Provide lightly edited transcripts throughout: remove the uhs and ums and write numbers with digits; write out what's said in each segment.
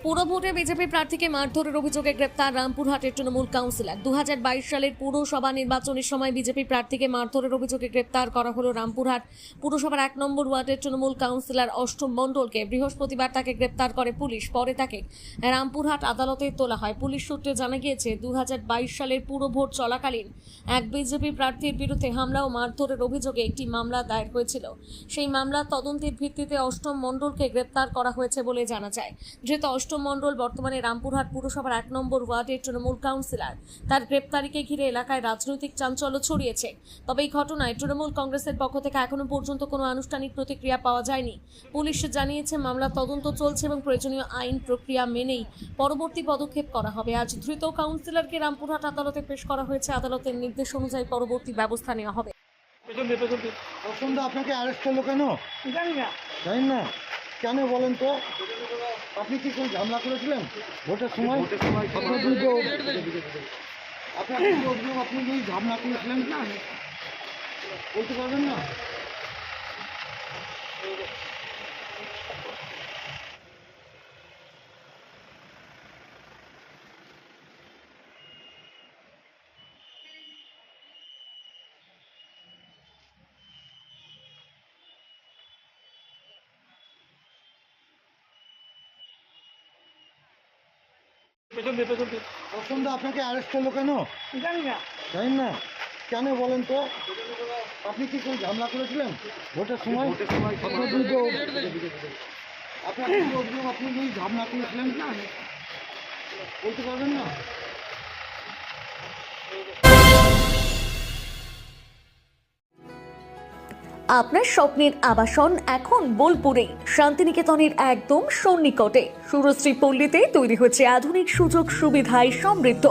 পুরভোটে BJP প্রার্থীকে মারধরের অভিযোগে গ্রেপ্তার রামপুরহাটের তৃণমূল কাউন্সিলর। 2022 সালের পুরসভা নির্বাচনের সময় বিজেপি প্রার্থীকে মারধরের অভিযোগে গ্রেপ্তার করা হলো রামপুরহাট পুরসভার 1 নম্বর ওয়ার্ডের তৃণমূল কাউন্সিলর অষ্টম মণ্ডলকে। বৃহস্পতিবার তাকে গ্রেপ্তার করে পুলিশ, পরে তাকে রামপুরহাট আদালতে তোলা হয়। পুলিশ সূত্রে জানা গিয়েছে 2022 সালের পুরভোট চলাকালীন এক বিজেপি প্রার্থীর বিরুদ্ধে হামলা ও মারধরের অভিযোগে একটি মামলা দায়ের হয়েছিল। সেই মামলার তদন্তের ভিত্তিতে অষ্টম মণ্ডলকে গ্রেপ্তার করা হয়েছে বলে জানা যায়। যেহেতু অষ্টম মণ্ডল বর্তমানে রামপুরহাট পুরসভার 1 নম্বর ওয়ার্ডের তৃণমূল কাউন্সিলর, তার গ্রেপ্তারিকে ঘিরে এলাকায় রাজনৈতিক চাঞ্চল্য ছড়িয়েছে। তবে এই ঘটনায় তৃণমূল কংগ্রেসের পক্ষ থেকে এখনো পর্যন্ত কোনো আনুষ্ঠানিক প্রতিক্রিয়া পাওয়া যায়নি। পুলিশ জানিয়েছে মামলার তদন্ত চলছে এবং প্রয়োজনীয় আইন প্রক্রিয়া মেনেই পরবর্তী পদক্ষেপ করা হবে। আজ ধৃত কাউন্সিলরকে রামপুরহাট আদালতে পেশ করা হয়েছে। আদালতের নির্দেশ অনুযায়ী পরবর্তী ব্যবস্থা নেওয়া হবে। আপনাকে অ্যারেস্ট করলো কেন জানেন না? কেন বলেন তো? আপনি কি কোনো ঝামেলা করেছিলেন ভোটের সময়? আপনার বিরুদ্ধে অভিযোগ, আপনি কি ঝামেলা করেছিলেন না বলতে পারবেন না? আপনাকে অ্যারেস্ট করলো কেন জানেন না? কেন বলেন তো? আপনি কি কোনো ঝামেলা করেছিলেন ভোটের সময়? আপনার বিরুদ্ধে অভিযোগ, আপনি কি ঝামেলা করেছিলেন না বলতে পারবেন না? আপনার স্বপ্নের আবাসন এখন বোলপুরে, শান্তিনিকেতনের একদম সন্নিকটে। সুরশ্রী পল্লীতে তৈরি হচ্ছে আধুনিক সুযোগ সুবিধায় সমৃদ্ধ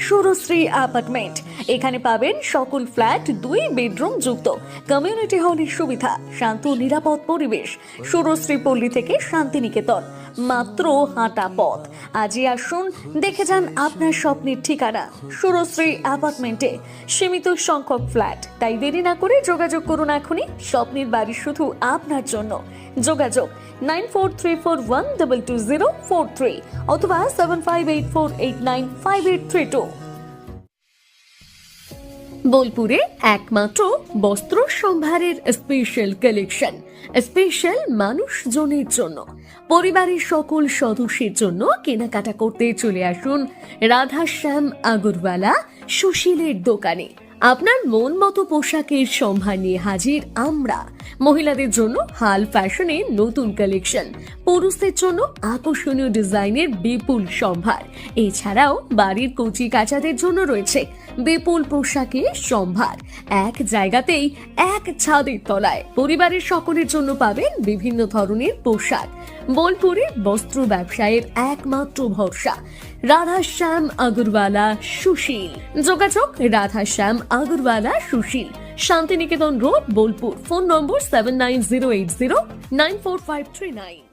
সুরশ্রী অ্যাপার্টমেন্ট। এখানে পাবেন সকল ফ্ল্যাট 2 বেডরুম যুক্ত, কমিউনিটি হলের সুবিধা, শান্ত নিরাপদ পরিবেশ। সুরশ্রী পল্লী থেকে শান্তিনিকেতন মাত্র হাঁটা পথ। আজই আসুন, দেখে যান আপনার স্বপ্নের ঠিকানা সুরশ্রী অ্যাপার্টমেন্টে। সীমিত সংখ্যক ফ্ল্যাট, তাই দেরি না করে যোগাযোগ করুন এখনই। স্বপ্নের বাড়ি শুধু আপনার জন্য। যোগাযোগ 9434122043 অথবা 7584895832। বোলপুরে একমাত্র বস্ত্র সম্ভারের স্পেশাল কালেকশন, স্পেশাল মানুষজনের জন্য, পরিবারের সকল সদস্যের জন্য কেনাকাটা করতে চলে আসুন রাধাশ্যাম আগরওয়ালা সুশীলের দোকানে। আপনার মন মতো পোশাকের সম্ভার নিয়ে হাজির আমরা। মহিলাদের জন্য হাল ফ্যাশনের নতুন কালেকশন, পুরুষদের জন্য আকর্ষণীয় ডিজাইনের বিপুল সম্ভার। এছাড়াও বাড়ির কচি কাচাদের জন্য রয়েছে বিপুল পোশাকের সম্ভার। এক জায়গাতেই, এক ছাদের তলায় পরিবারের সকলের জন্য পাবেন বিভিন্ন ধরনের পোশাক। বোলপুরে বস্ত্র ব্যবসায়ের একমাত্র ভরসা রাধাশ্যাম আগরওয়ালা সুশীল। যোগাযোগ Radhashyam Agarwala Sushil, Shantiniketan road, Bolpur. Phone number 7908094539।